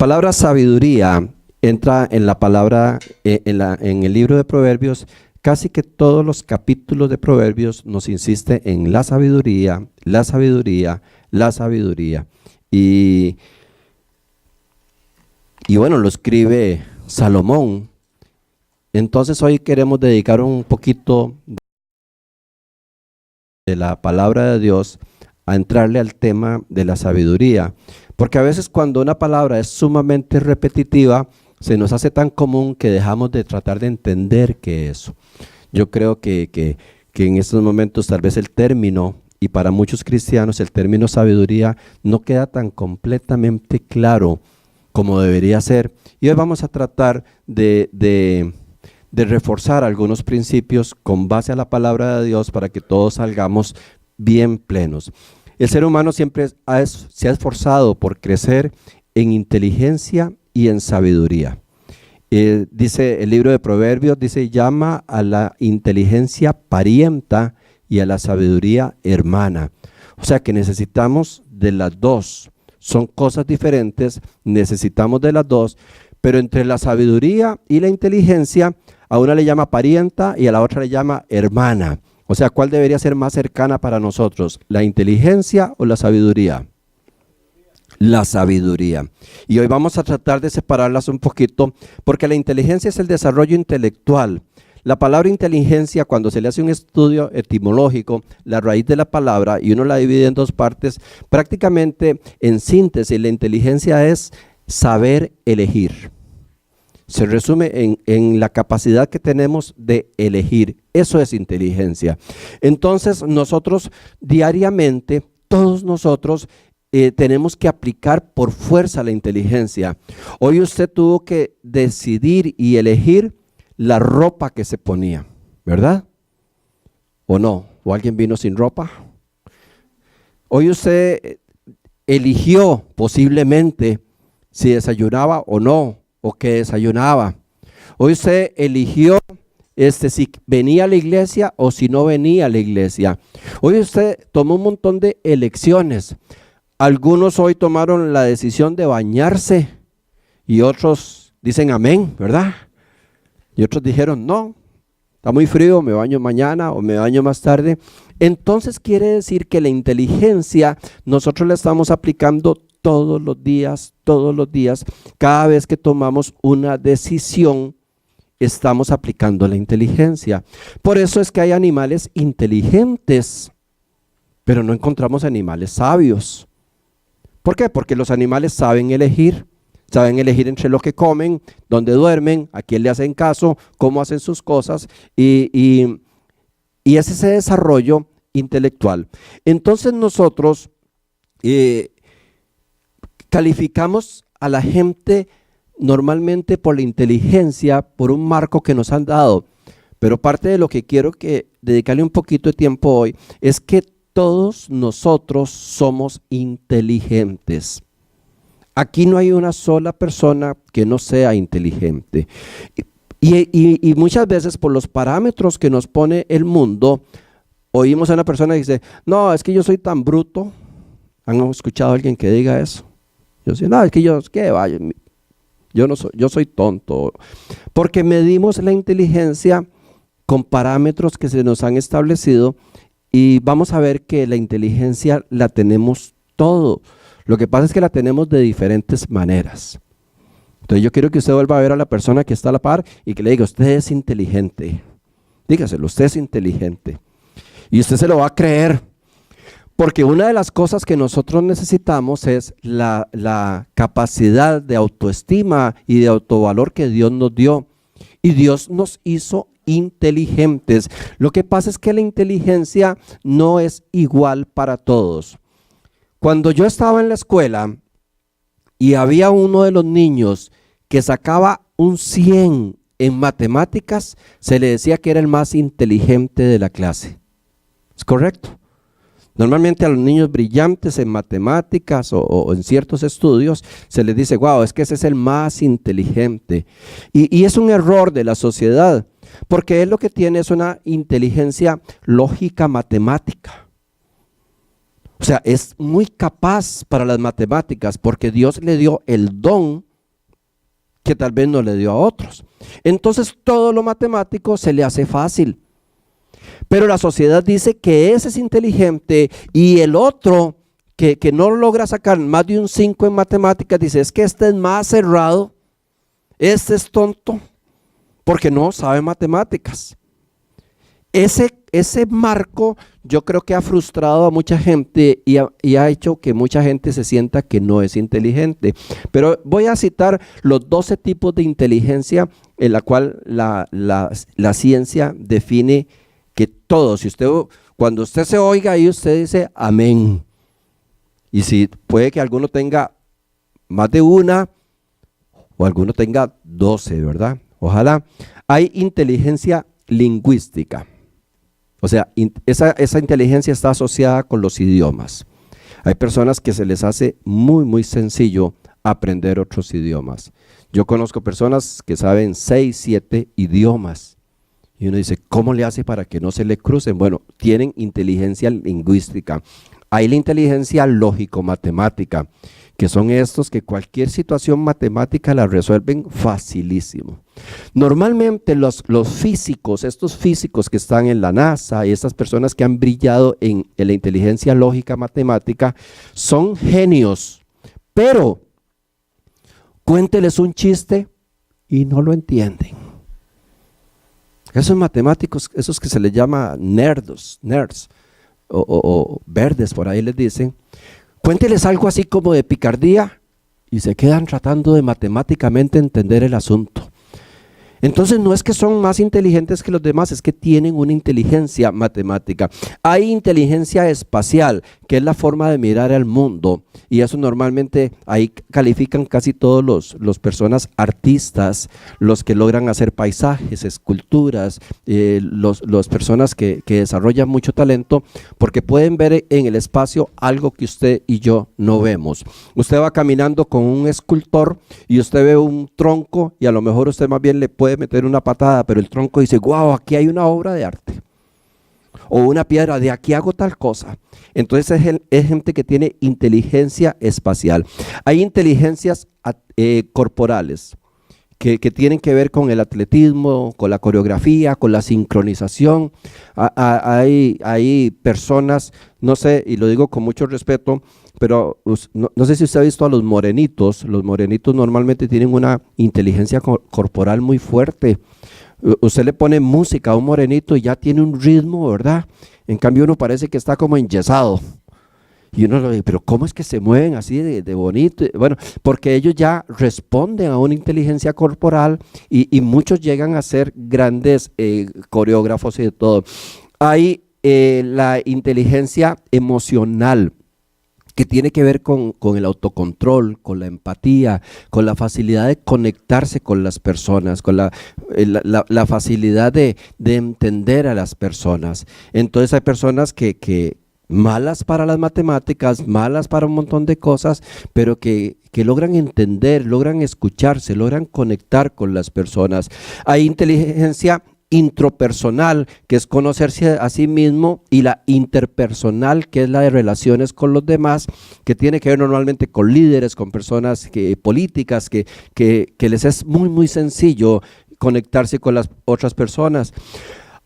palabra sabiduría entra en la palabra, en el libro de Proverbios. Casi que todos los capítulos de Proverbios nos insiste en la sabiduría, la sabiduría, la sabiduría. Y bueno, lo escribe Salomón. Entonces hoy queremos dedicar un poquito de la palabra de Dios a entrarle al tema de la sabiduría. Porque a veces cuando una palabra es sumamente repetitiva, se nos hace tan común que dejamos de tratar de entender qué es eso. Yo creo que en estos momentos tal vez el término, y para muchos cristianos el término sabiduría no queda tan completamente claro como debería ser. Y hoy vamos a tratar de reforzar algunos principios con base a la palabra de Dios para que todos salgamos bien plenos. El ser humano siempre se ha esforzado por crecer en inteligencia y en sabiduría. Dice el libro de Proverbios, dice, llama a la inteligencia parienta y a la sabiduría hermana. O sea que necesitamos de las dos. Son cosas diferentes, necesitamos de las dos, pero entre la sabiduría y la inteligencia, a una le llama parienta y a la otra le llama hermana. O sea, ¿cuál debería ser más cercana para nosotros? ¿La inteligencia o la sabiduría? La sabiduría. Y hoy vamos a tratar de separarlas un poquito, porque la inteligencia es el desarrollo intelectual. La palabra inteligencia, cuando se le hace un estudio etimológico, la raíz de la palabra, y uno la divide en dos partes, prácticamente en síntesis, la inteligencia es saber elegir. Se resume en la capacidad que tenemos de elegir. Eso es inteligencia. Entonces nosotros diariamente, todos nosotros, tenemos que aplicar por fuerza la inteligencia. Hoy usted tuvo que decidir y elegir la ropa que se ponía, ¿verdad? ¿O no? ¿O alguien vino sin ropa? Hoy usted eligió posiblemente si desayunaba o no, o qué desayunaba. Hoy usted eligió si venía a la iglesia o si no venía a la iglesia. Hoy usted tomó un montón de elecciones. Algunos hoy tomaron la decisión de bañarse y otros dicen amén, ¿verdad? Y otros dijeron no, está muy frío, me baño mañana o me baño más tarde. Entonces quiere decir que la inteligencia nosotros la estamos aplicando todos los días, cada vez que tomamos una decisión, estamos aplicando la inteligencia. Por eso es que hay animales inteligentes, pero no encontramos animales sabios. ¿Por qué? Porque los animales saben elegir entre lo que comen, dónde duermen, a quién le hacen caso, cómo hacen sus cosas, y es ese desarrollo intelectual. Entonces nosotros calificamos a la gente normalmente por la inteligencia, por un marco que nos han dado, pero parte de lo que quiero dedicarle un poquito de tiempo hoy es que todos nosotros somos inteligentes. Aquí no hay una sola persona que no sea inteligente. Y muchas veces por los parámetros que nos pone el mundo, oímos a una persona que dice, no, es que yo soy tan bruto. ¿Han escuchado a alguien que diga eso? Yo decía, no, es que yo soy tonto. Porque medimos la inteligencia con parámetros que se nos han establecido y vamos a ver que la inteligencia la tenemos todo. Lo que pasa es que la tenemos de diferentes maneras. Entonces yo quiero que usted vuelva a ver a la persona que está a la par y que le diga, usted es inteligente. Dígaselo, usted es inteligente. Y usted se lo va a creer. Porque una de las cosas que nosotros necesitamos es la capacidad de autoestima y de autovalor que Dios nos dio. Y Dios nos hizo inteligentes. Lo que pasa es que la inteligencia no es igual para todos. Cuando yo estaba en la escuela y había uno de los niños que sacaba un 100 en matemáticas, se le decía que era el más inteligente de la clase. ¿Es correcto? Normalmente a los niños brillantes en matemáticas o en ciertos estudios se les dice, wow, es que ese es el más inteligente. Y es un error de la sociedad, porque él lo que tiene es una inteligencia lógica matemática. O sea, es muy capaz para las matemáticas porque Dios le dio el don que tal vez no le dio a otros. Entonces todo lo matemático se le hace fácil. Pero la sociedad dice que ese es inteligente y el otro que no logra sacar más de un 5 en matemáticas, dice, es que este es más cerrado, este es tonto, porque no sabe matemáticas. Ese marco yo creo que ha frustrado a mucha gente y ha hecho que mucha gente se sienta que no es inteligente. Pero voy a citar los 12 tipos de inteligencia en la cual la ciencia define que todos, cuando usted se oiga ahí usted dice amén. Y si puede que alguno tenga más de una o alguno tenga 12, ¿verdad? Ojalá. Hay inteligencia lingüística. O sea, esa inteligencia está asociada con los idiomas. Hay personas que se les hace muy, muy sencillo aprender otros idiomas. Yo conozco personas que saben 6, 7 idiomas. Y uno dice, ¿cómo le hace para que no se le crucen? Bueno, tienen inteligencia lingüística. Hay la inteligencia lógico-matemática, que son estos que cualquier situación matemática la resuelven facilísimo. Normalmente los físicos, estos físicos que están en la NASA y estas personas que han brillado en la inteligencia lógica matemática, son genios, pero cuénteles un chiste y no lo entienden. Esos matemáticos, esos que se les llama nerds o verdes, por ahí les dicen, cuénteles algo así como de picardía y se quedan tratando de matemáticamente entender el asunto. Entonces no es que son más inteligentes que los demás, es que tienen una inteligencia matemática. Hay inteligencia espacial, que es la forma de mirar al mundo, y eso normalmente ahí califican casi todos los personas artistas, los que logran hacer paisajes, esculturas, los personas que desarrollan mucho talento, porque pueden ver en el espacio algo que usted y yo no vemos. Usted va caminando con un escultor y usted ve un tronco y a lo mejor usted más bien le puede meter una patada, pero el tronco dice, wow, aquí hay una obra de arte. O una piedra, de aquí hago tal cosa. Entonces es gente que tiene inteligencia espacial. Hay inteligencias corporales que tienen que ver con el atletismo, con la coreografía, con la sincronización. Hay personas, no sé, y lo digo con mucho respeto, pero no sé si usted ha visto a los morenitos. Los morenitos normalmente tienen una inteligencia corporal muy fuerte. Usted le pone música a un morenito y ya tiene un ritmo, ¿verdad? En cambio uno parece que está como enyesado. Y uno lo dice, pero ¿cómo es que se mueven así de bonito? Bueno, porque ellos ya responden a una inteligencia corporal y muchos llegan a ser grandes coreógrafos y de todo. Hay la inteligencia emocional, que tiene que ver con el autocontrol, con la empatía, con la facilidad de conectarse con las personas, con la facilidad de entender a las personas. Entonces hay personas que malas para las matemáticas, malas para un montón de cosas, pero que logran entender, logran escucharse, logran conectar con las personas. Hay inteligencia intrapersonal, que es conocerse a sí mismo, y la interpersonal, que es la de relaciones con los demás, que tiene que ver normalmente con líderes, con personas políticas, que les es muy, muy sencillo conectarse con las otras personas.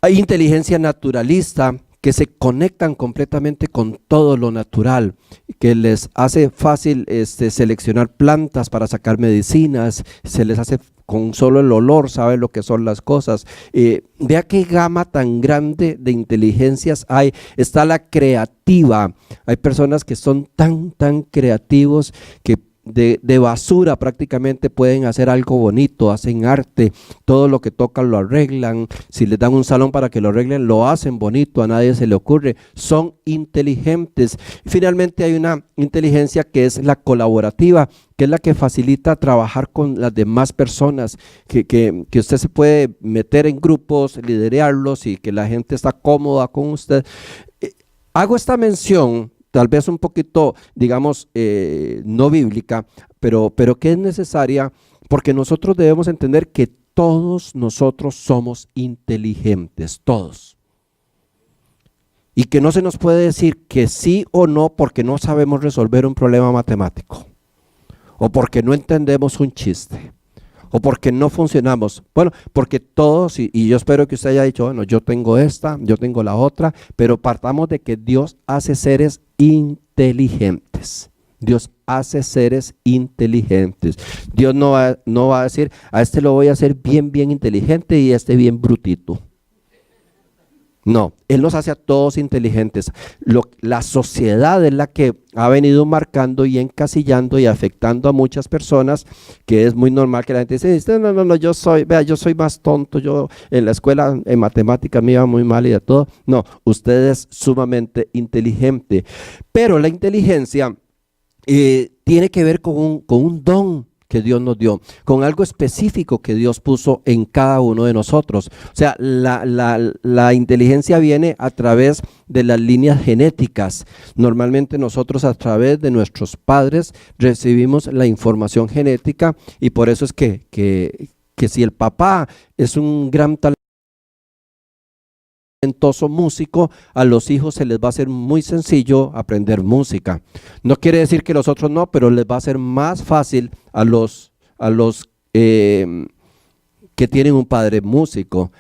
Hay inteligencia naturalista, que se conectan completamente con todo lo natural, que les hace fácil seleccionar plantas para sacar medicinas, se les hace con solo el olor, saben lo que son las cosas. Vea qué gama tan grande de inteligencias hay. Está la creativa, hay personas que son tan creativos que de basura prácticamente pueden hacer algo bonito, hacen arte, todo lo que tocan lo arreglan, si les dan un salón para que lo arreglen, lo hacen bonito, a nadie se le ocurre, son inteligentes. Finalmente hay una inteligencia que es la colaborativa, que es la que facilita trabajar con las demás personas, que usted se puede meter en grupos, liderarlos y que la gente está cómoda con usted. Hago esta mención tal vez un poquito, digamos, no bíblica, pero que es necesaria, porque nosotros debemos entender que todos nosotros somos inteligentes, todos. Y que no se nos puede decir que sí o no porque no sabemos resolver un problema matemático, o porque no entendemos un chiste, ¿O porque no funcionamos? Bueno, porque todos, y yo espero que usted haya dicho, bueno, yo tengo esta, yo tengo la otra, pero partamos de que Dios hace seres inteligentes. Dios hace seres inteligentes. Dios no va a decir, a este lo voy a hacer bien, bien inteligente y a este bien brutito. No, Él nos hace a todos inteligentes. La sociedad es la que ha venido marcando y encasillando y afectando a muchas personas, que es muy normal que la gente dice, no, yo soy más tonto, yo en la escuela en matemáticas me iba muy mal y de todo. No, usted es sumamente inteligente, pero la inteligencia tiene que ver con un don que Dios nos dio, con algo específico que Dios puso en cada uno de nosotros. O sea, la inteligencia viene a través de las líneas genéticas. Normalmente nosotros a través de nuestros padres recibimos la información genética, y por eso es que si el papá es un gran talentoso músico, a los hijos se les va a hacer muy sencillo aprender música. No quiere decir que los otros no, pero les va a ser más fácil a los que tienen un padre músico.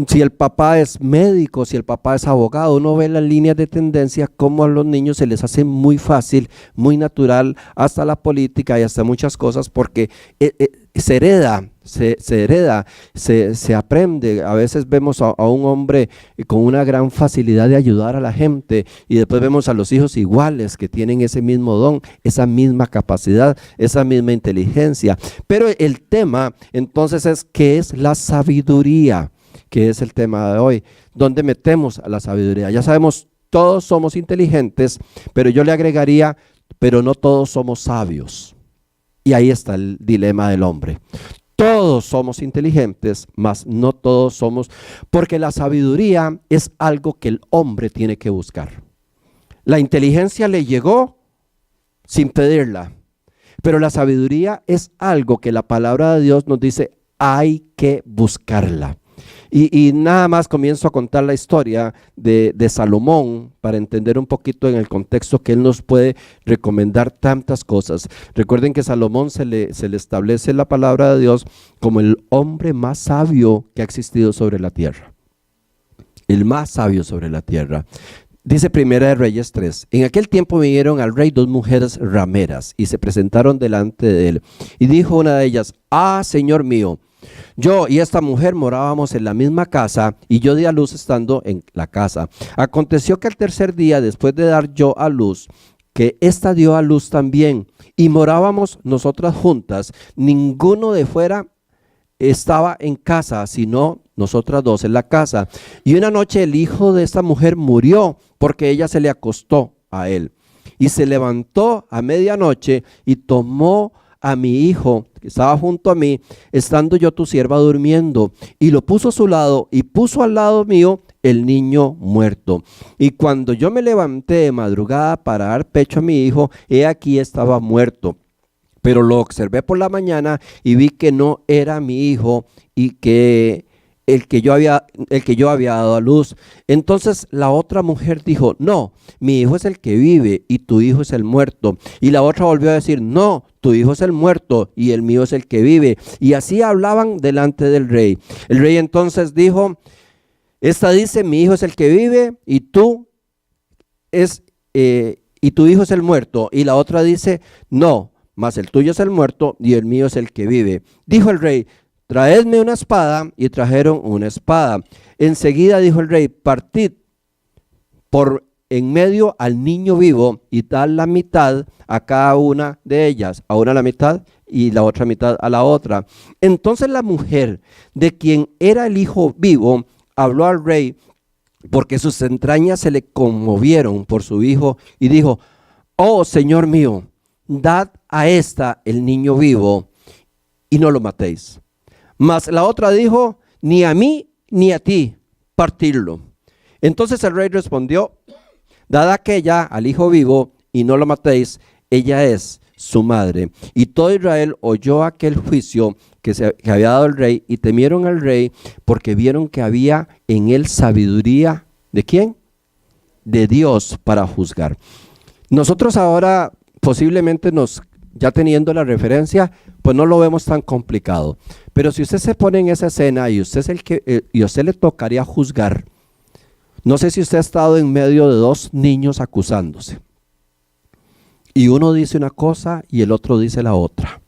Si el papá es médico, si el papá es abogado, uno ve las líneas de tendencia como a los niños se les hace muy fácil, muy natural, hasta la política y hasta muchas cosas, porque se hereda, se aprende. A veces vemos a un hombre con una gran facilidad de ayudar a la gente, y después vemos a los hijos iguales que tienen ese mismo don, esa misma capacidad, esa misma inteligencia. Pero el tema entonces es, ¿qué es la sabiduría? Que es el tema de hoy. ¿Dónde metemos a la sabiduría? Ya sabemos, todos somos inteligentes, pero yo le agregaría, pero no todos somos sabios. Y ahí está el dilema del hombre. Todos somos inteligentes, mas no todos somos, porque la sabiduría es algo que el hombre tiene que buscar. La inteligencia le llegó sin pedirla, pero la sabiduría es algo que la palabra de Dios nos dice, hay que buscarla. Y nada más comienzo a contar la historia de Salomón para entender un poquito en el contexto que él nos puede recomendar tantas cosas. Recuerden que Salomón se le establece la palabra de Dios como el hombre más sabio que ha existido sobre la tierra. El más sabio sobre la tierra. Dice Primera de Reyes 3, en aquel tiempo vinieron al rey dos mujeres rameras y se presentaron delante de él. Y dijo una de ellas, Señor mío, yo y esta mujer morábamos en la misma casa, y yo di a luz estando en la casa. Aconteció que al tercer día, después de dar yo a luz, que ésta dio a luz también, y morábamos nosotras juntas. Ninguno de fuera estaba en casa, sino nosotras dos en la casa. Y una noche el hijo de esta mujer murió, porque ella se le acostó a él. Y se levantó a medianoche y tomó a mi hijo, que estaba junto a mí, estando yo tu sierva durmiendo, y lo puso a su lado, y puso al lado mío el niño muerto. Y cuando yo me levanté de madrugada para dar pecho a mi hijo, he aquí estaba muerto. Pero lo observé por la mañana y vi que no era mi hijo, y que el que yo había dado a luz. Entonces la otra mujer dijo, no, mi hijo es el que vive y tu hijo es el muerto. Y la otra volvió a decir, no, tu hijo es el muerto y el mío es el que vive. Y así hablaban delante del rey. El rey entonces dijo, esta dice, mi hijo es el que vive y tu hijo es el muerto. Y la otra dice, no, mas el tuyo es el muerto y el mío es el que vive. Dijo el rey, traedme una espada, y trajeron una espada. Enseguida dijo el rey, partid por en medio al niño vivo y dad la mitad a cada una de ellas, a una a la mitad y la otra mitad a la otra. Entonces la mujer de quien era el hijo vivo habló al rey, porque sus entrañas se le conmovieron por su hijo, y dijo, oh Señor mío, dad a esta el niño vivo y no lo matéis. Mas la otra dijo, ni a mí ni a ti partirlo. Entonces el rey respondió, dad aquella al hijo vivo y no lo matéis, ella es su madre. Y todo Israel oyó aquel juicio que había dado el rey, y temieron al rey, porque vieron que había en él sabiduría. ¿De quién? De Dios para juzgar. Nosotros ahora posiblemente ya teniendo la referencia, pues no lo vemos tan complicado. Pero si usted se pone en esa escena y usted es y a usted le tocaría juzgar, no sé si usted ha estado en medio de dos niños acusándose. Y uno dice una cosa y el otro dice la otra.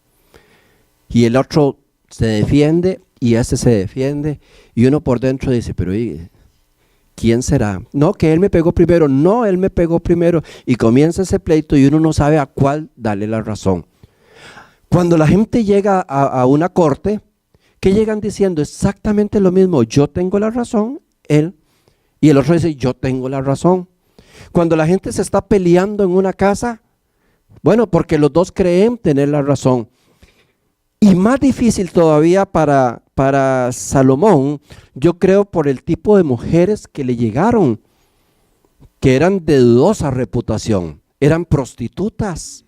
Y el otro se defiende y ese se defiende. Y uno por dentro dice, pero ¿quién será? No, que él me pegó primero. No, él me pegó primero. Y comienza ese pleito y uno no sabe a cuál darle la razón. Cuando la gente llega a una corte, ¿qué llegan diciendo? Exactamente lo mismo. Yo tengo la razón, él. Y el otro dice, yo tengo la razón. Cuando la gente se está peleando en una casa, bueno, porque los dos creen tener la razón. Y más difícil todavía para Salomón, yo creo por el tipo de mujeres que le llegaron, que eran de dudosa reputación, eran prostitutas.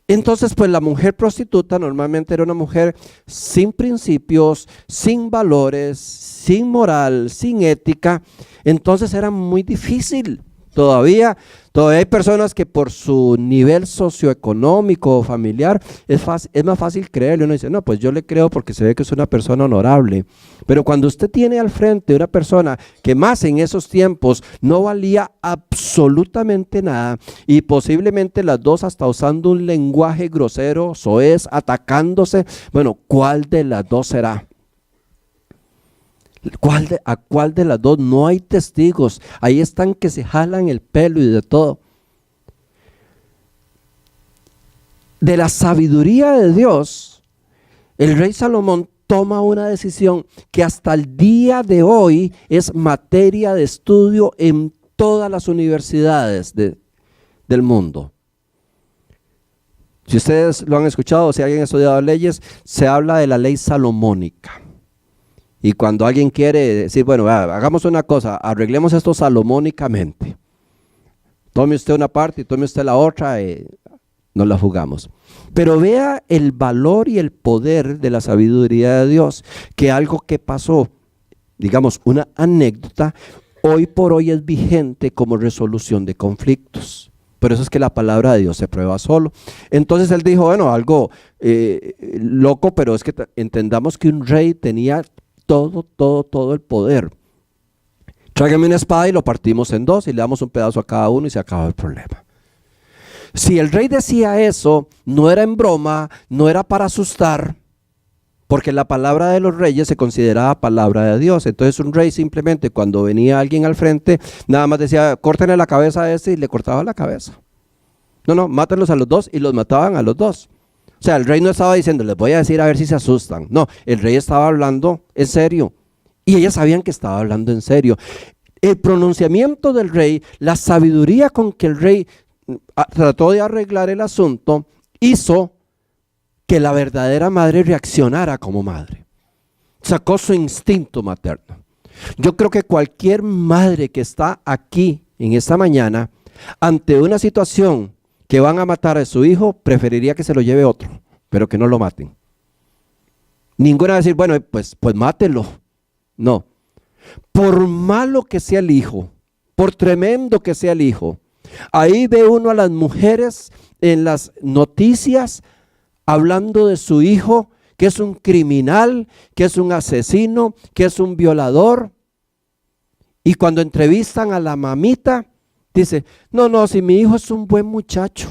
Entonces, pues la mujer prostituta normalmente era una mujer sin principios, sin valores, sin moral, sin ética. Entonces era muy difícil. Todavía hay personas que por su nivel socioeconómico o familiar es más fácil creerle. Uno dice, no, pues yo le creo porque se ve que es una persona honorable. Pero cuando usted tiene al frente una persona que más en esos tiempos no valía absolutamente nada y posiblemente las dos hasta usando un lenguaje grosero, soez, atacándose, bueno, ¿cuál de las dos será? ¿A cuál de las dos? No hay testigos. Ahí están que se jalan el pelo y de todo. De la sabiduría de Dios, el rey Salomón toma una decisión que hasta el día de hoy es materia de estudio en todas las universidades del mundo. Si ustedes lo han escuchado, si alguien ha estudiado leyes, se habla de la ley salomónica. Y cuando alguien quiere decir, bueno, hagamos una cosa, arreglemos esto salomónicamente. Tome usted una parte y tome usted la otra, nos la jugamos. Pero vea el valor y el poder de la sabiduría de Dios, que algo que pasó, digamos, una anécdota, hoy por hoy es vigente como resolución de conflictos. Por eso es que la palabra de Dios se prueba solo. Entonces él dijo, bueno, algo loco, pero es que entendamos que un rey tenía todo el poder. Tráigame una espada y lo partimos en dos y le damos un pedazo a cada uno y se acaba el problema. Si el rey decía eso, no era en broma, no era para asustar, porque la palabra de los reyes se consideraba palabra de Dios. Entonces un rey simplemente cuando venía alguien al frente, nada más decía, córtenle la cabeza a este y le cortaba la cabeza. No, mátenlos a los dos y los mataban a los dos. O sea, el rey no estaba diciendo, les voy a decir a ver si se asustan. No, el rey estaba hablando en serio. Y ellas sabían que estaba hablando en serio. El pronunciamiento del rey, la sabiduría con que el rey trató de arreglar el asunto, hizo que la verdadera madre reaccionara como madre. Sacó su instinto materno. Yo creo que cualquier madre que está aquí en esta mañana, ante una situación que van a matar a su hijo, preferiría que se lo lleve otro, pero que no lo maten. Ninguna va a decir, bueno, pues mátelo. No. Por malo que sea el hijo, por tremendo que sea el hijo, ahí ve uno a las mujeres en las noticias hablando de su hijo, que es un criminal, que es un asesino, que es un violador. Y cuando entrevistan a la mamita, dice, no, si mi hijo es un buen muchacho.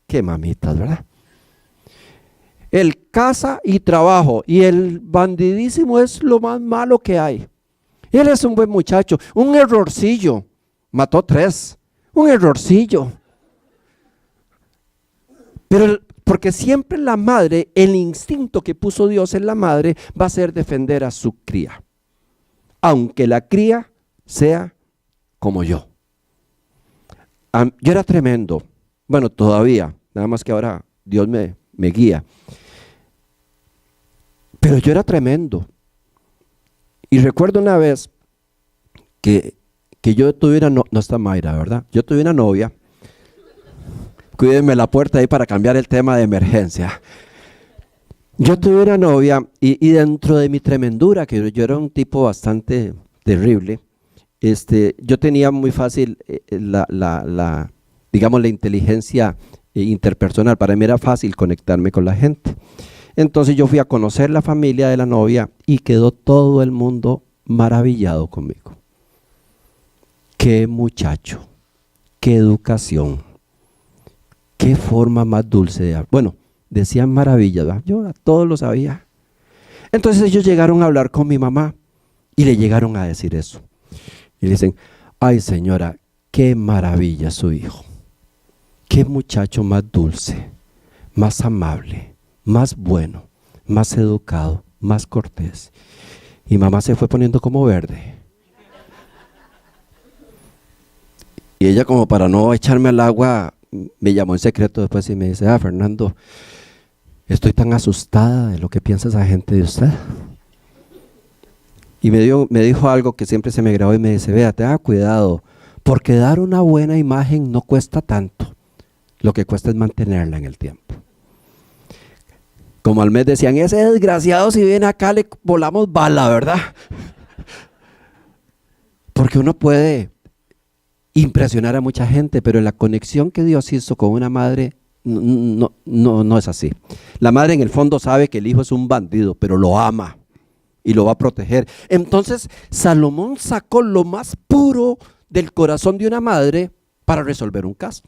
Qué mamitas, ¿verdad? Él casa y trabajo y el bandidísimo es lo más malo que hay. Él es un buen muchacho, un errorcillo, mató 3, un errorcillo. Pero porque siempre la madre, el instinto que puso Dios en la madre va a ser defender a su cría, aunque la cría sea como yo. Yo era tremendo, bueno, todavía, nada más que ahora Dios me guía. Pero yo era tremendo. Y recuerdo una vez que yo tuve no está Mayra, ¿verdad? Yo tuve una novia. Cuídenme la puerta ahí para cambiar el tema de emergencia. Yo tuve una novia y dentro de mi tremendura, que yo era un tipo bastante terrible, yo tenía muy fácil digamos la inteligencia interpersonal. Para mí era fácil conectarme con la gente. Entonces yo fui a conocer la familia de la novia y quedó todo el mundo maravillado conmigo. Qué muchacho, qué educación, qué forma más dulce de hablar. Bueno, decían maravillas, ¿verdad? Yo a todos lo sabía. Entonces ellos llegaron a hablar con mi mamá y le llegaron a decir eso. Y le dicen, ay señora, qué maravilla su hijo. Qué muchacho más dulce, más amable, más bueno, más educado, más cortés. Y mamá se fue poniendo como verde. Y ella, como para no echarme al agua, me llamó en secreto después y me dice, Fernando, estoy tan asustada de lo que piensa esa gente de usted. Y me dijo algo que siempre se me grabó y me dice, vea, tenga cuidado, porque dar una buena imagen no cuesta tanto. Lo que cuesta es mantenerla en el tiempo. Como al mes decían, ese desgraciado si viene acá le volamos bala, ¿verdad? Porque uno puede impresionar a mucha gente, pero la conexión que Dios hizo con una madre no es así. La madre en el fondo sabe que el hijo es un bandido, pero lo ama y lo va a proteger. Entonces Salomón sacó lo más puro del corazón de una madre para resolver un caso.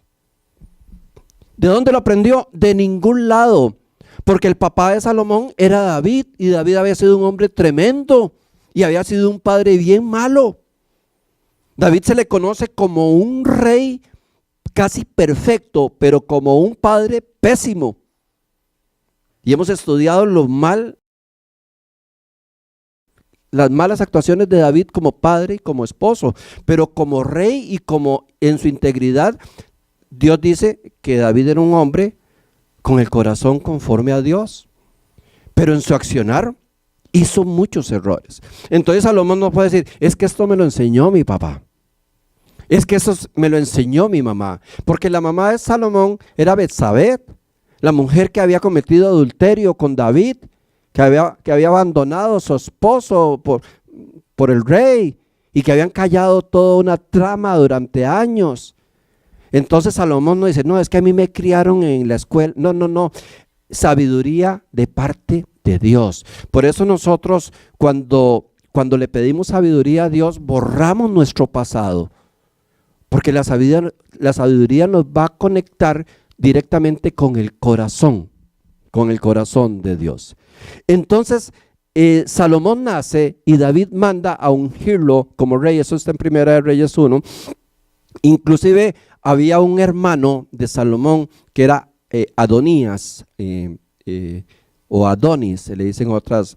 ¿De dónde lo aprendió? De ningún lado, porque el papá de Salomón era David, y David había sido un hombre tremendo y había sido un padre bien malo. David se le conoce como un rey casi perfecto, pero como un padre pésimo. Y hemos estudiado las malas actuaciones de David como padre y como esposo, pero como rey y como en su integridad, Dios dice que David era un hombre con el corazón conforme a Dios, pero en su accionar hizo muchos errores. Entonces Salomón no puede decir, es que esto me lo enseñó mi papá, es que eso me lo enseñó mi mamá, porque la mamá de Salomón era Betsabé, la mujer que había cometido adulterio con David, que había abandonado a su esposo por el rey, y que habían callado toda una trama durante años. Entonces Salomón no dice, no, es que a mí me criaron en la escuela. No, sabiduría de parte de Dios. Por eso nosotros cuando le pedimos sabiduría a Dios, borramos nuestro pasado, porque la sabiduría nos va a conectar directamente con el corazón de Dios. Entonces Salomón nace y David manda a ungirlo como rey. Eso está en Primera de Reyes 1. Inclusive había un hermano de Salomón que era Adonías, o Adonis, se le dice en otras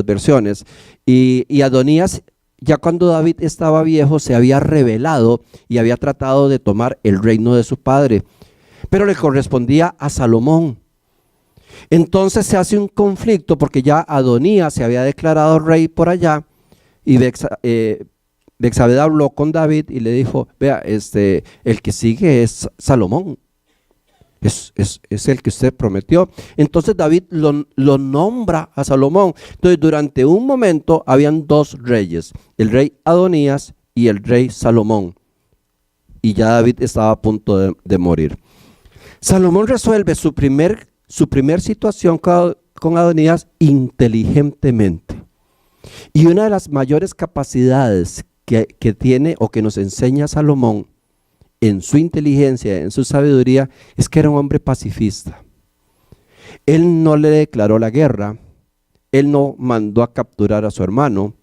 versiones. Y Adonías, ya cuando David estaba viejo, se había rebelado y había tratado de tomar el reino de su padre, pero le correspondía a Salomón. Entonces se hace un conflicto porque ya Adonías se había declarado rey por allá, y Betsabé habló con David y le dijo, vea, el que sigue es Salomón, es el que usted prometió. Entonces David lo nombra a Salomón. Entonces durante un momento habían dos reyes, el rey Adonías y el rey Salomón, y ya David estaba a punto de morir. Salomón resuelve su primer situación con Adonías inteligentemente, y una de las mayores capacidades que tiene o que nos enseña Salomón en su inteligencia, en su sabiduría, es que era un hombre pacifista. Él no le declaró la guerra, él no mandó a capturar a su hermano,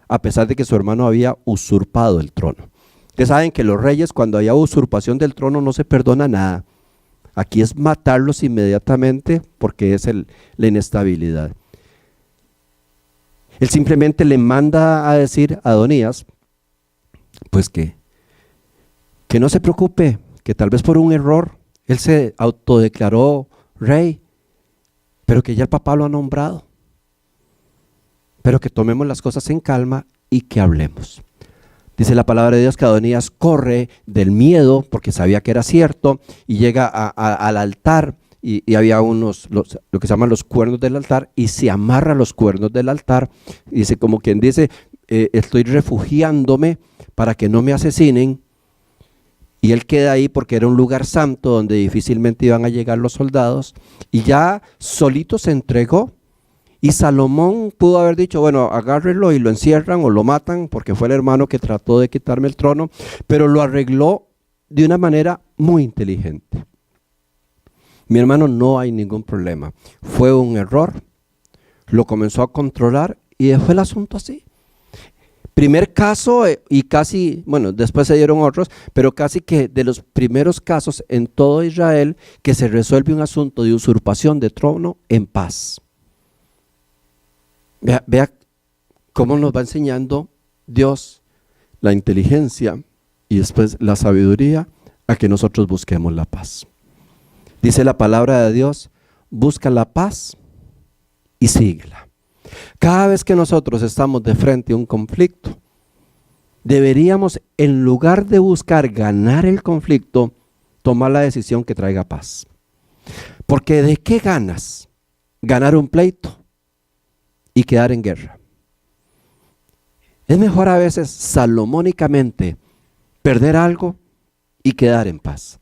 a pesar de que su hermano había usurpado el trono. Ustedes saben que los reyes, cuando haya usurpación del trono, no se perdona nada. Aquí es matarlos inmediatamente, porque es la inestabilidad. Él simplemente le manda a decir a Adonías, pues que no se preocupe, que tal vez por un error él se autodeclaró rey, pero que ya el papá lo ha nombrado, pero que tomemos las cosas en calma y que hablemos. Dice la palabra de Dios que Adonías corre del miedo, porque sabía que era cierto, y llega al altar, y había lo que se llaman los cuernos del altar, y se amarra los cuernos del altar, y dice, como quien dice, estoy refugiándome para que no me asesinen. Y él queda ahí porque era un lugar santo donde difícilmente iban a llegar los soldados. Y ya solito se entregó. Y Salomón pudo haber dicho, bueno, agárrenlo y lo encierran o lo matan, porque fue el hermano que trató de quitarme el trono, pero lo arregló de una manera muy inteligente. Mi hermano, no hay ningún problema. Fue un error, lo comenzó a controlar y dejó el asunto así. Primer caso y casi, bueno, después se dieron otros, pero casi que de los primeros casos en todo Israel que se resuelve un asunto de usurpación de trono en paz. Vea cómo nos va enseñando Dios la inteligencia y después la sabiduría a que nosotros busquemos la paz. Dice la palabra de Dios, busca la paz y síguela. Cada vez que nosotros estamos de frente a un conflicto, deberíamos, en lugar de buscar ganar el conflicto, tomar la decisión que traiga paz. Porque ¿de qué ganas? Ganar un pleito y quedar en guerra. Es mejor a veces salomónicamente perder algo y quedar en paz.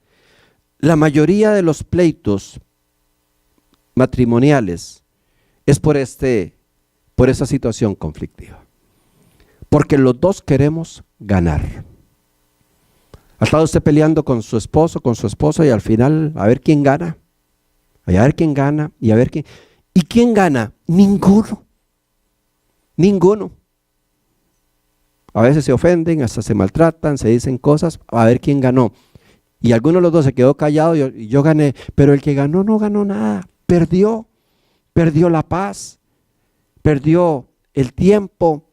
La mayoría de los pleitos matrimoniales es por esa situación conflictiva. Porque los dos queremos ganar. ¿Ha estado usted peleando con su esposo, con su esposa y al final a ver quién gana? A ver quién gana y a ver quién. ¿Y quién gana? Ninguno. Ninguno. A veces se ofenden, hasta se maltratan, se dicen cosas, a ver quién ganó. Y alguno de los dos se quedó callado y yo gané, pero el que ganó no ganó nada, perdió la paz, perdió el tiempo,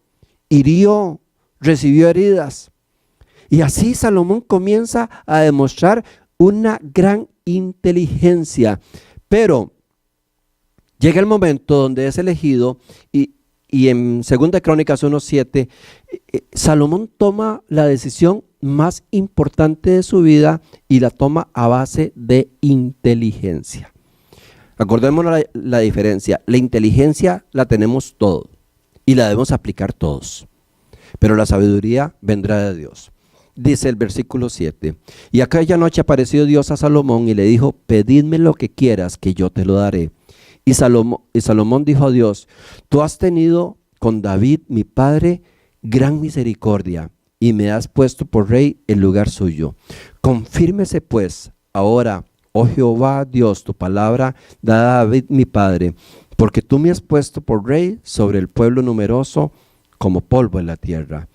hirió, recibió heridas. Y así Salomón comienza a demostrar una gran inteligencia, pero llega el momento donde es elegido y en 2 Crónicas 1:7, Salomón toma la decisión más importante de su vida y la toma a base de inteligencia. Acordémonos la diferencia. La inteligencia la tenemos todos y la debemos aplicar todos, pero la sabiduría vendrá de Dios. Dice el versículo 7, y aquella noche apareció Dios a Salomón y le dijo, pedidme lo que quieras que yo te lo daré. Y Salomón dijo a Dios, tú has tenido con David mi padre gran misericordia y me has puesto por rey en lugar suyo. Confírmese pues ahora, oh Jehová Dios, tu palabra dada a David mi padre, porque tú me has puesto por rey sobre el pueblo numeroso como polvo en la tierra.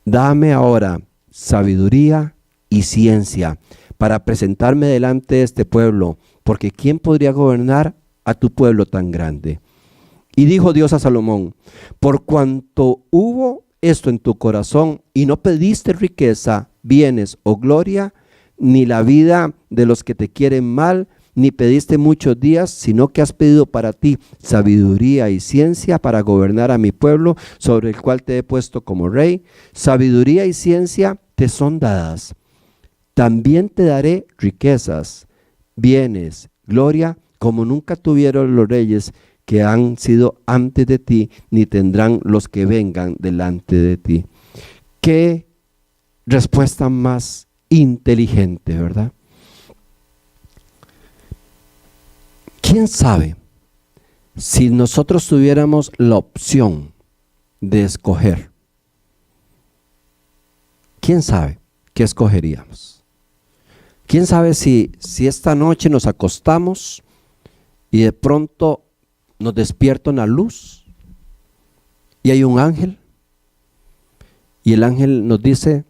Dame ahora sabiduría y ciencia para presentarme delante de este pueblo, porque ¿quién podría gobernar a tu pueblo tan grande? Y dijo Dios a Salomón, por cuanto hubo esto en tu corazón y no pediste riqueza, bienes o gloria, ni la vida de los que te quieren mal, ni pediste muchos días, sino que has pedido para ti sabiduría y ciencia para gobernar a mi pueblo, sobre el cual te he puesto como rey. Sabiduría y ciencia te son dadas. También te daré riquezas, bienes, gloria, como nunca tuvieron los reyes que han sido antes de ti, ni tendrán los que vengan delante de ti. Qué respuesta más inteligente, ¿verdad? ¿Quién sabe si nosotros tuviéramos la opción de escoger? ¿Quién sabe qué escogeríamos? ¿Quién sabe si esta noche nos acostamos y de pronto nos despierta una luz y hay un ángel y el ángel nos dice,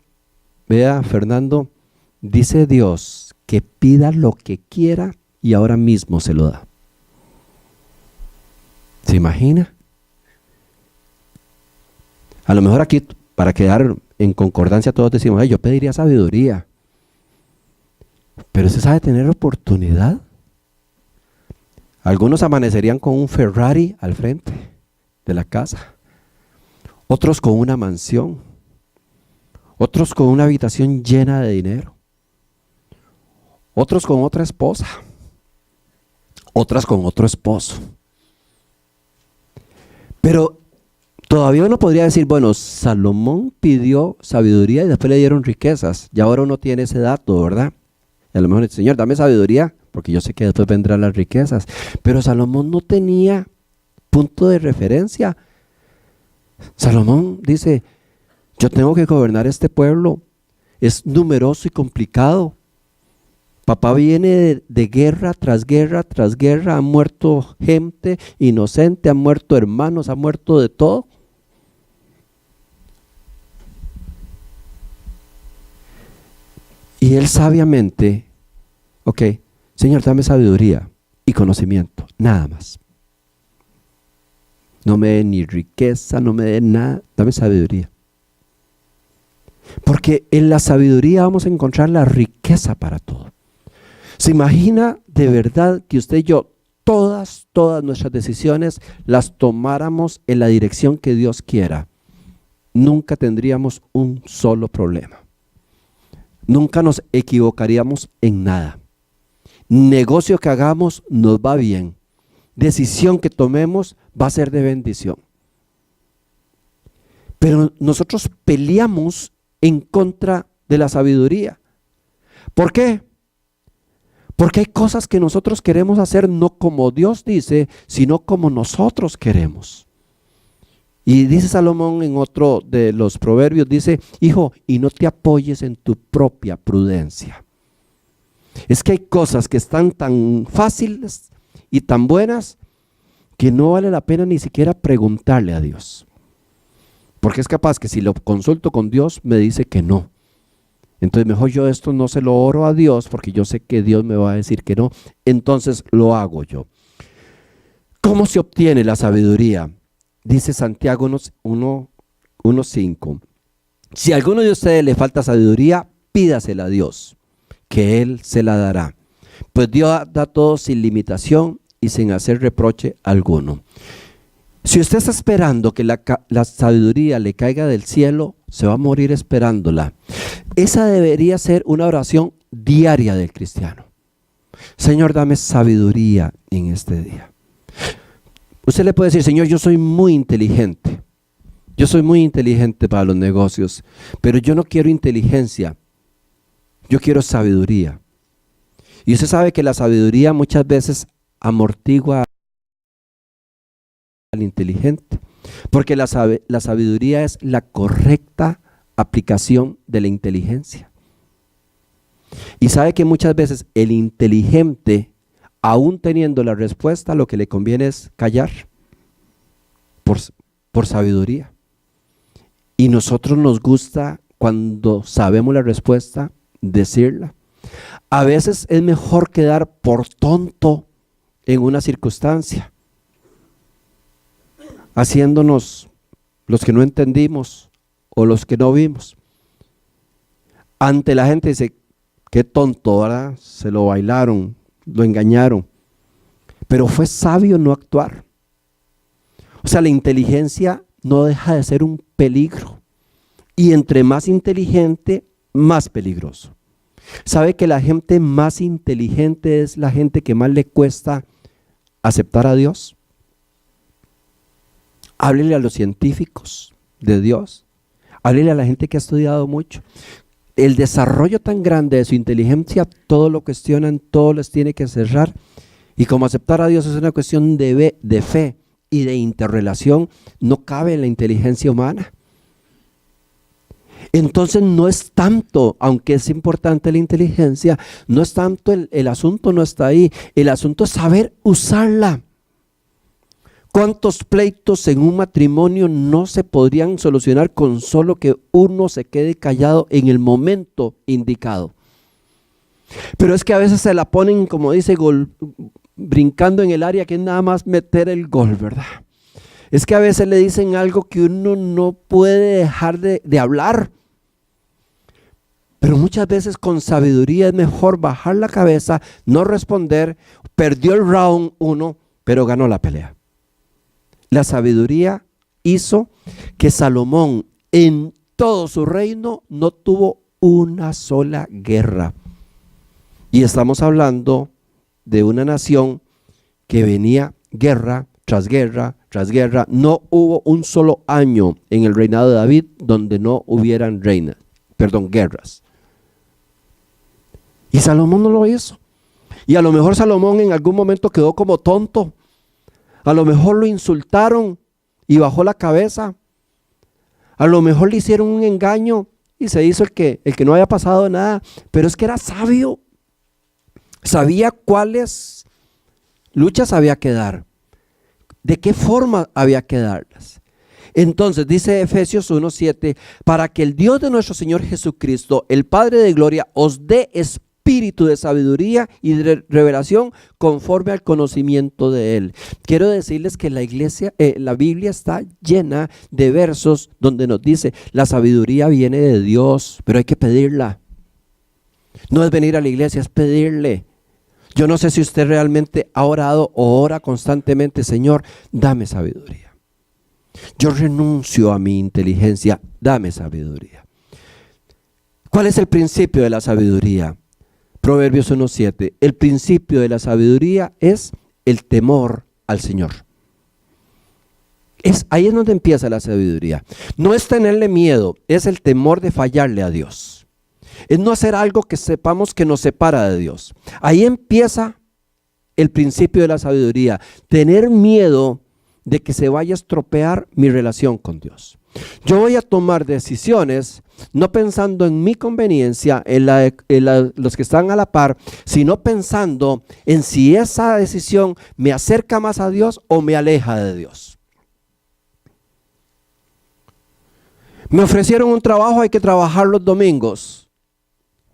vea Fernando, dice Dios que pida lo que quiera y ahora mismo se lo da? ¿Se imagina? A lo mejor aquí, para quedar en concordancia, todos decimos, yo pediría sabiduría. Pero ¿se sabe tener oportunidad? Algunos amanecerían con un Ferrari al frente de la casa. Otros con una mansión. Otros con una habitación llena de dinero. Otros con otra esposa. Otras con otro esposo. Pero todavía todavía uno podría decir, bueno, Salomón pidió sabiduría y después le dieron riquezas. Y ahora uno tiene ese dato, ¿verdad? Y a lo mejor dice, Señor, dame sabiduría, porque yo sé que después vendrán las riquezas. Pero Salomón no tenía punto de referencia. Salomón dice, yo tengo que gobernar este pueblo. Es numeroso y complicado. Papá viene de guerra tras guerra tras guerra. Ha muerto gente inocente, han muerto hermanos, ha muerto de todo. Y él sabiamente, ok, Señor, dame sabiduría y conocimiento, nada más. No me dé ni riqueza, no me dé nada, dame sabiduría. Porque en la sabiduría vamos a encontrar la riqueza para todo. ¿Se imagina de verdad que usted y yo, todas nuestras decisiones las tomáramos en la dirección que Dios quiera? Nunca tendríamos un solo problema. Nunca nos equivocaríamos en nada. Negocio que hagamos nos va bien. Decisión que tomemos va a ser de bendición. Pero nosotros peleamos en contra de la sabiduría. ¿Por qué? Porque hay cosas que nosotros queremos hacer no como Dios dice, sino como nosotros queremos. Y dice Salomón en otro de los proverbios, dice, hijo, y no te apoyes en tu propia prudencia. Es que hay cosas que están tan fáciles y tan buenas que no vale la pena ni siquiera preguntarle a Dios. Porque es capaz que si lo consulto con Dios me dice que no. Entonces mejor yo esto no se lo oro a Dios porque yo sé que Dios me va a decir que no. Entonces lo hago yo. ¿Cómo se obtiene la sabiduría? Dice Santiago 1:5. Si a alguno de ustedes le falta sabiduría, pídasela a Dios, que Él se la dará. Pues Dios da todo sin limitación y sin hacer reproche alguno. Si usted está esperando que la sabiduría le caiga del cielo, se va a morir esperándola. Esa debería ser una oración diaria del cristiano. Señor, dame sabiduría en este día. Usted le puede decir, Señor, yo soy muy inteligente. Yo soy muy inteligente para los negocios, pero yo no quiero inteligencia. Yo quiero sabiduría. Y usted sabe que la sabiduría muchas veces amortigua al inteligente, porque la sabiduría es la correcta aplicación de la inteligencia. Y sabe que muchas veces el inteligente, aún teniendo la respuesta, lo que le conviene es callar por sabiduría. Y nosotros nos gusta, cuando sabemos la respuesta, decirla. A veces es mejor quedar por tonto en una circunstancia, haciéndonos los que no entendimos o los que no vimos. Ante la gente dice, qué tonto, ¿verdad? Se lo bailaron, lo engañaron. Pero fue sabio no actuar. O sea, la inteligencia no deja de ser un peligro. Y entre más inteligente, más peligroso. ¿Sabe que la gente más inteligente es la gente que más le cuesta aceptar a Dios? Háblele a los científicos de Dios. Háblele a la gente que ha estudiado mucho. El desarrollo tan grande de su inteligencia, todo lo cuestionan, todo les tiene que cerrar. Y como aceptar a Dios es una cuestión de fe y de interrelación, no cabe en la inteligencia humana. Entonces no es tanto, aunque es importante la inteligencia, no es tanto el asunto, no está ahí. El asunto es saber usarla. ¿Cuántos pleitos en un matrimonio no se podrían solucionar con solo que uno se quede callado en el momento indicado? Pero es que a veces se la ponen, como dice, brincando en el área que es nada más meter el gol, ¿verdad? Es que a veces le dicen algo que uno no puede dejar de hablar. Pero muchas veces con sabiduría es mejor bajar la cabeza, no responder. Perdió el round 1, pero ganó la pelea. La sabiduría hizo que Salomón en todo su reino no tuvo una sola guerra. Y estamos hablando de una nación que venía guerra tras guerra tras guerra. No hubo un solo año en el reinado de David donde no hubieran guerras. Y Salomón no lo hizo. Y a lo mejor Salomón en algún momento quedó como tonto. A lo mejor lo insultaron y bajó la cabeza. A lo mejor le hicieron un engaño y se hizo el que no haya pasado nada. Pero es que era sabio. Sabía cuáles luchas había que dar. De qué forma había que darlas. Entonces dice Efesios 1:7, para que el Dios de nuestro Señor Jesucristo, el Padre de gloria, os dé espíritu de sabiduría y de revelación conforme al conocimiento de Él. Quiero decirles que la Biblia está llena de versos donde nos dice, la sabiduría viene de Dios, pero hay que pedirla. No es venir a la iglesia, es pedirle. Yo no sé si usted realmente ha orado o ora constantemente, Señor, dame sabiduría. Yo renuncio a mi inteligencia, dame sabiduría. ¿Cuál es el principio de la sabiduría? Proverbios 1:7. El principio de la sabiduría es el temor al Señor. Ahí es donde empieza la sabiduría. No es tenerle miedo, es el temor de fallarle a Dios. Es no hacer algo que sepamos que nos separa de Dios. Ahí empieza el principio de la sabiduría. Tener miedo de que se vaya a estropear mi relación con Dios. Yo voy a tomar decisiones no pensando en mi conveniencia, en los que están a la par, sino pensando en si esa decisión me acerca más a Dios o me aleja de Dios. Me ofrecieron un trabajo, hay que trabajar los domingos.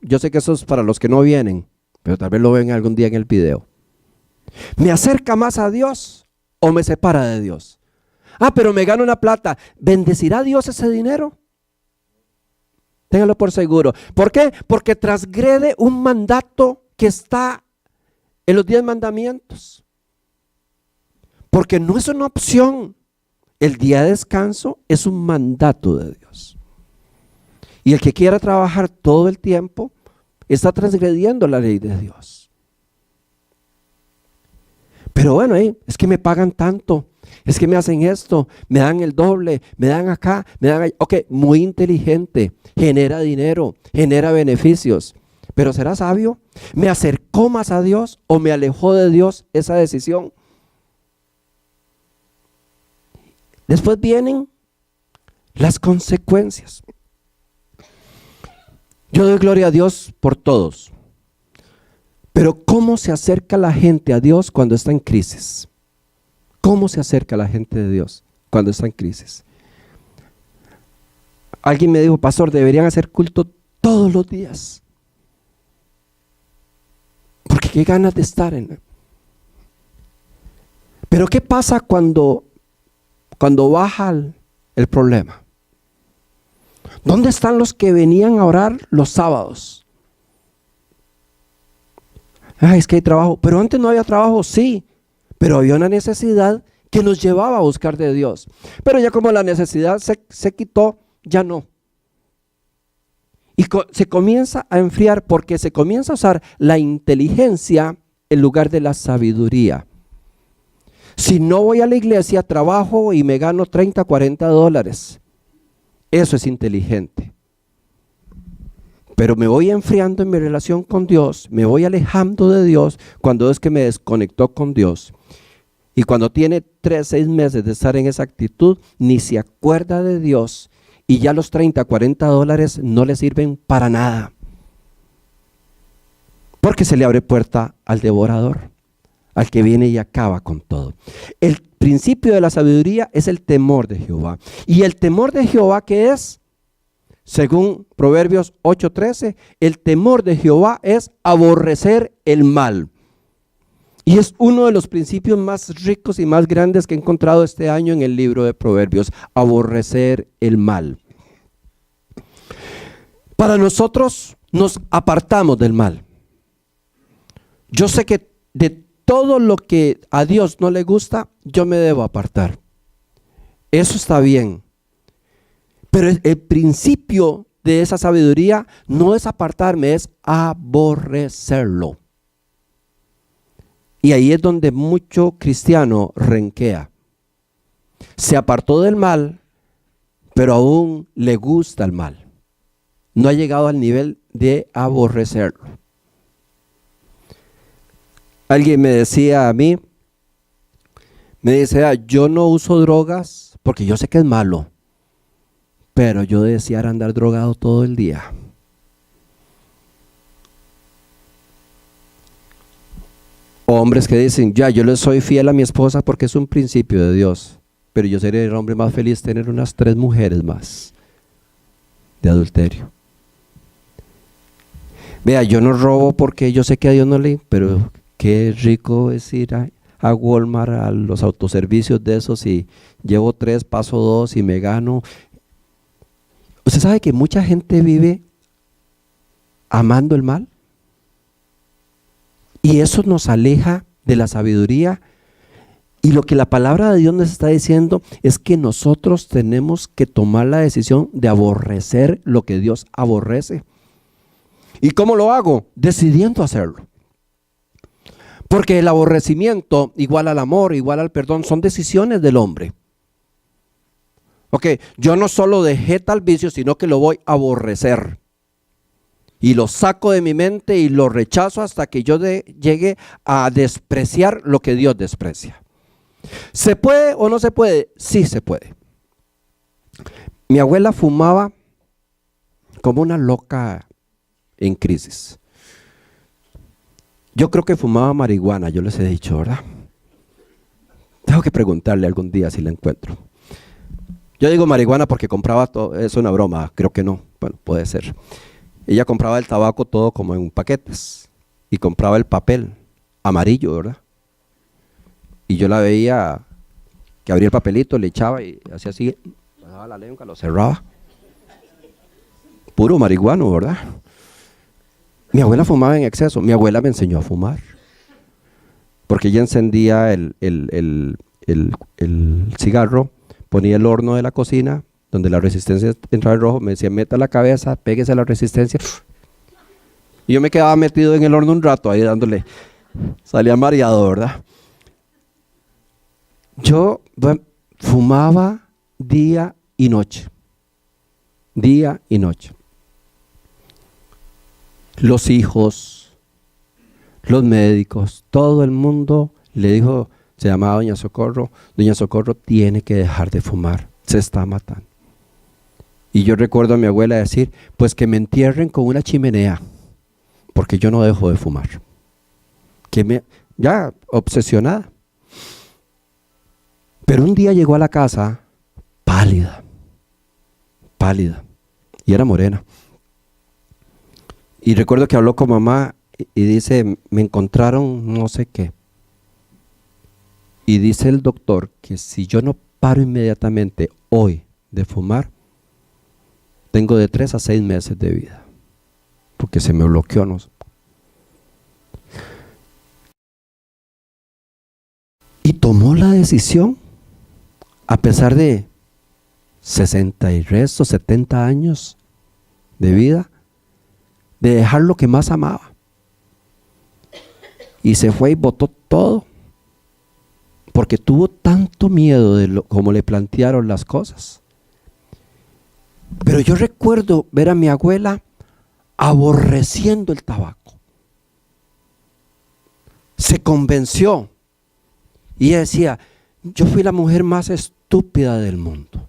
Yo sé que eso es para los que no vienen, pero tal vez lo ven algún día en el video. ¿Me acerca más a Dios o me separa de Dios? Pero me gano una plata. ¿Bendecirá Dios ese dinero? Téngalo por seguro. ¿Por qué? Porque transgrede un mandato que está en los 10 mandamientos. Porque no es una opción. El día de descanso es un mandato de Dios. Y el que quiera trabajar todo el tiempo está transgrediendo la ley de Dios. Pero bueno, es que me pagan tanto, es que me hacen esto, me dan el doble, me dan acá, me dan allá. Ok, muy inteligente, genera dinero, genera beneficios. Pero ¿será sabio? ¿Me acercó más a Dios o me alejó de Dios esa decisión? Después vienen las consecuencias. Yo doy gloria a Dios por todos. Pero ¿cómo se acerca la gente a Dios cuando está en crisis? ¿Cómo se acerca la gente de Dios cuando está en crisis? Alguien me dijo, pastor, deberían hacer culto todos los días. Porque qué ganas de estar en. Pero ¿qué pasa cuando baja el problema? ¿Dónde están los que venían a orar los sábados? Es que hay trabajo, pero antes no había trabajo, sí, pero había una necesidad que nos llevaba a buscar de Dios. Pero ya como la necesidad se quitó, ya no. Y se comienza a enfriar porque se comienza a usar la inteligencia en lugar de la sabiduría. Si no voy a la iglesia, trabajo y me gano 30, 40 dólares. Eso es inteligente. Pero me voy enfriando en mi relación con Dios, me voy alejando de Dios cuando es que me desconectó con Dios. Y cuando tiene 3, 6 meses de estar en esa actitud, ni se acuerda de Dios y ya los 30, 40 dólares no le sirven para nada. Porque se le abre puerta al devorador, al que viene y acaba con todo. El principio de la sabiduría es el temor de Jehová. ¿Y el temor de Jehová qué es? Según Proverbios 8:13, el temor de Jehová es aborrecer el mal. Y es uno de los principios más ricos y más grandes que he encontrado este año en el libro de Proverbios, aborrecer el mal. Para nosotros nos apartamos del mal. Yo sé que de todo lo que a Dios no le gusta, yo me debo apartar. Eso está bien. Pero el principio de esa sabiduría no es apartarme, es aborrecerlo. Y ahí es donde mucho cristiano renquea. Se apartó del mal, pero aún le gusta el mal. No ha llegado al nivel de aborrecerlo. Alguien me decía a mí, me decía, yo no uso drogas porque yo sé que es malo, pero yo deseara andar drogado todo el día. Hombres que dicen, ya, yo le soy fiel a mi esposa porque es un principio de Dios, pero yo sería el hombre más feliz tener unas 3 mujeres más de adulterio. Vea, yo no robo porque yo sé que a Dios no le, pero qué rico es ir a Walmart, a los autoservicios de esos, y llevo 3, paso 2 y me gano. ¿Usted sabe que mucha gente vive amando el mal? Y eso nos aleja de la sabiduría. Y lo que la palabra de Dios nos está diciendo es que nosotros tenemos que tomar la decisión de aborrecer lo que Dios aborrece. ¿Y cómo lo hago? Decidiendo hacerlo. Porque el aborrecimiento igual al amor, igual al perdón, son decisiones del hombre. Ok, yo no solo dejé tal vicio, sino que lo voy a aborrecer. Y lo saco de mi mente y lo rechazo hasta que yo llegue a despreciar lo que Dios desprecia. ¿Se puede o no se puede? Sí se puede. Mi abuela fumaba como una loca en crisis. Yo creo que fumaba marihuana, yo les he dicho, ¿verdad? Tengo que preguntarle algún día si la encuentro. Yo digo marihuana porque compraba todo, es una broma, creo que no, bueno, puede ser. Ella compraba el tabaco todo como en paquetes y compraba el papel amarillo, ¿verdad? Y yo la veía que abría el papelito, le echaba y hacía así, pasaba la lengua, lo cerraba. Puro marihuano, ¿verdad? Mi abuela fumaba en exceso. Mi abuela me enseñó a fumar. Porque ella encendía el cigarro, ponía el horno de la cocina, donde la resistencia entraba en rojo, me decía, meta la cabeza, péguese a la resistencia. Y yo me quedaba metido en el horno un rato, ahí dándole. Salía mareado, ¿verdad? Yo fumaba día y noche. Día y noche. Los hijos, los médicos, todo el mundo le dijo, se llamaba Doña Socorro tiene que dejar de fumar, se está matando. Y yo recuerdo a mi abuela decir, pues que me entierren con una chimenea, porque yo no dejo de fumar. Ya obsesionada. Pero un día llegó a la casa pálida, y era morena. Y recuerdo que habló con mamá y dice, me encontraron no sé qué. Y dice el doctor que si yo no paro inmediatamente hoy de fumar, tengo de 3 a 6 meses de vida. Porque se me bloqueó, ¿no? Y tomó la decisión, a pesar de 60 y resto, 70 años de vida, de dejar lo que más amaba. Y se fue y botó todo. Porque tuvo tanto miedo de cómo le plantearon las cosas. Pero yo recuerdo ver a mi abuela aborreciendo el tabaco. Se convenció. Y ella decía, yo fui la mujer más estúpida del mundo.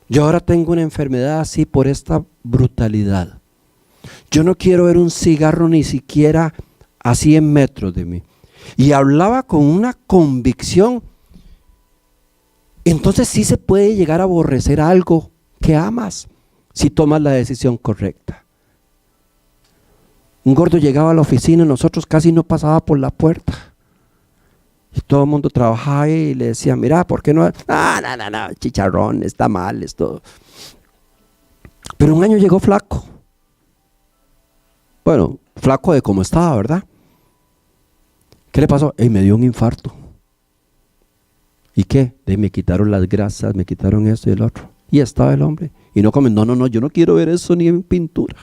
Yo ahora tengo una enfermedad así por esta brutalidad. Yo no quiero ver un cigarro ni siquiera a 100 metros de mí. Y hablaba con una convicción. Entonces sí se puede llegar a aborrecer algo que amas si tomas la decisión correcta. Un gordo llegaba a la oficina y nosotros casi no pasaba por la puerta. Y todo el mundo trabajaba y le decía, mira, ¿por qué no? No, chicharrón, está mal, esto. Pero un año llegó flaco. Bueno, flaco de cómo estaba, ¿verdad? ¿Qué le pasó? Me dio un infarto. ¿Y qué? Me quitaron las grasas, me quitaron esto y el otro. Y estaba el hombre. Y no comen, no, yo no quiero ver eso ni en pintura.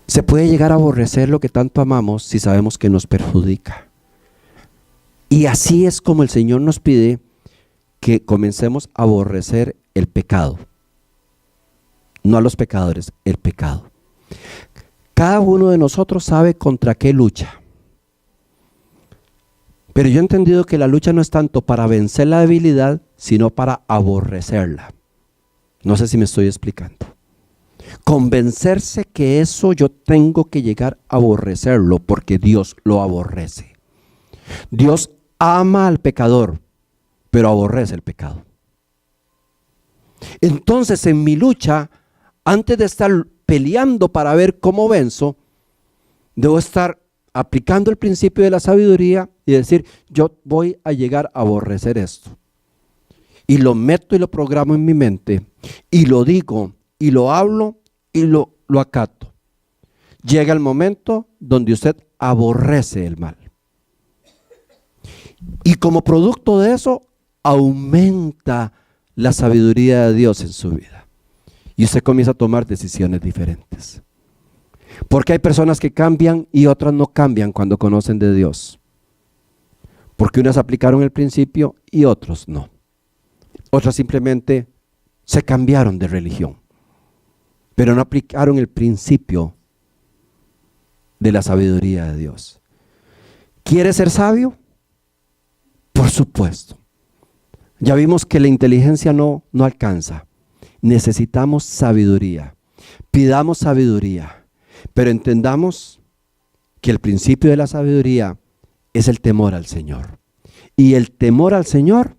Se puede llegar a aborrecer lo que tanto amamos si sabemos que nos perjudica. Y así es como el Señor nos pide que comencemos a aborrecer el pecado. No a los pecadores, el pecado. Cada uno de nosotros sabe contra qué lucha. Pero yo he entendido que la lucha no es tanto para vencer la debilidad, sino para aborrecerla. No sé si me estoy explicando. Convencerse que eso yo tengo que llegar a aborrecerlo porque Dios lo aborrece. Dios ama al pecador, pero aborrece el pecado. Entonces, en mi lucha, antes de estar peleando para ver cómo venzo, debo estar aplicando el principio de la sabiduría y decir, yo voy a llegar a aborrecer esto. Y lo meto y lo programo en mi mente, y lo digo, y lo hablo, y lo acato. Llega el momento donde usted aborrece el mal. Y como producto de eso, aumenta la sabiduría de Dios en su vida. Y usted comienza a tomar decisiones diferentes. Porque hay personas que cambian y otras no cambian cuando conocen de Dios. Porque unas aplicaron el principio y otros no. Otras simplemente se cambiaron de religión, pero no aplicaron el principio de la sabiduría de Dios. ¿Quiere ser sabio? Por supuesto. Ya vimos que la inteligencia no alcanza. Necesitamos sabiduría. Pidamos sabiduría. Pero entendamos que el principio de la sabiduría es el temor al Señor. Y el temor al Señor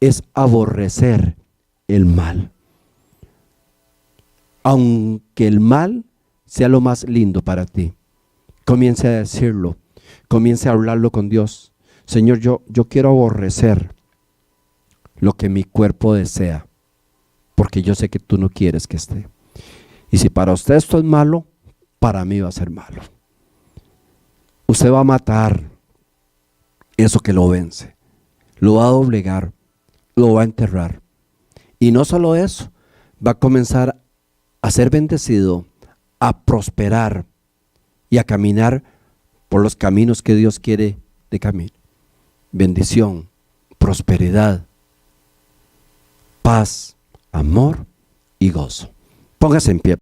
es aborrecer el mal. Aunque el mal sea lo más lindo para ti, comience a decirlo, comience a hablarlo con Dios. Señor, yo quiero aborrecer lo que mi cuerpo desea, porque yo sé que tú no quieres que esté. Y si para usted esto es malo, para mí va a ser malo. Usted va a matar eso que lo vence, lo va a doblegar, lo va a enterrar. Y no solo eso, va a comenzar a ser bendecido, a prosperar y a caminar por los caminos que Dios quiere de caminar. Bendición, prosperidad, paz, amor y gozo. Póngase en pie.